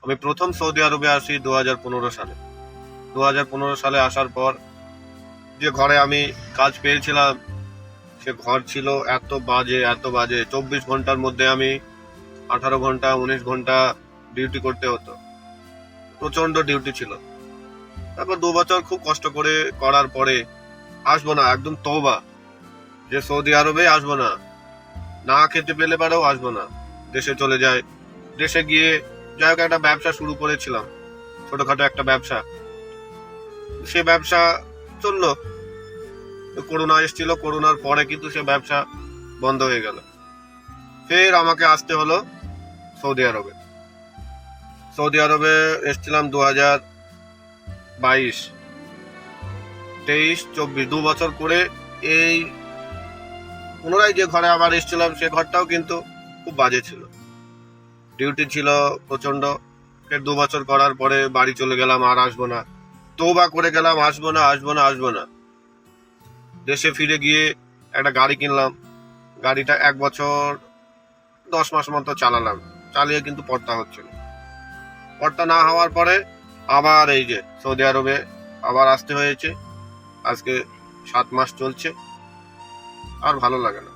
আমি প্রথম সৌদি আরবে আসি 2015 সালে। 2015 সালে আসার পর যে ঘরে আমি কাজ পেয়েছিলাম, সে ঘর ছিল এত বাজে, এত বাজে। 24 ঘন্টার মধ্যে আমি 18 ঘন্টা 19 ঘন্টা ডিউটি করতে হতো। প্রচন্ড ডিউটি ছিল। তারপর 2 বছর খুব কষ্ট করে করার পরে আসবো না, একদম তওবা যে সৌদি আরবে আসবো না, না খেতে পেলে পারেও আসবো না, দেশে চলে যায়। দেশে গিয়ে যাই হোক একটা ব্যবসা শুরু করেছিলাম, ছোটখাটো একটা ব্যবসা। সে ব্যবসা চললো। করোনা এসেছিল, করোনার পরে কিন্তু সে ব্যবসা বন্ধ হয়ে গেল। ফের আমাকে আসতে হলো সৌদি আরবে। সৌদি আরবে এসেছিলাম 2022, 23, 24, 2 বছর করে। এই পুনরায় যে ঘরে আবার এসেছিলাম, সে ঘরটাও কিন্তু খুব বাজে ছিল, ডিউটি ছিল প্রচন্ড। ফের 2 বছর করার পরে বাড়ি চলে গেলাম, আর আসবো না, তওবা করে গেলাম, আসবো না, আসবো না, আসবো না। দেশে ফিরে গিয়ে একটা গাড়ি কিনলাম। গাড়িটা 1 বছর 10 মাস মতো চালালাম, চালিয়ে কিন্তু পড়তা হচ্ছিল। পড়তা না হওয়ার পরে আবার এই যে সৌদি আরবে আবার আসতে হয়েছে। আজকে 7 মাস চলছে, আর ভালো লাগে না।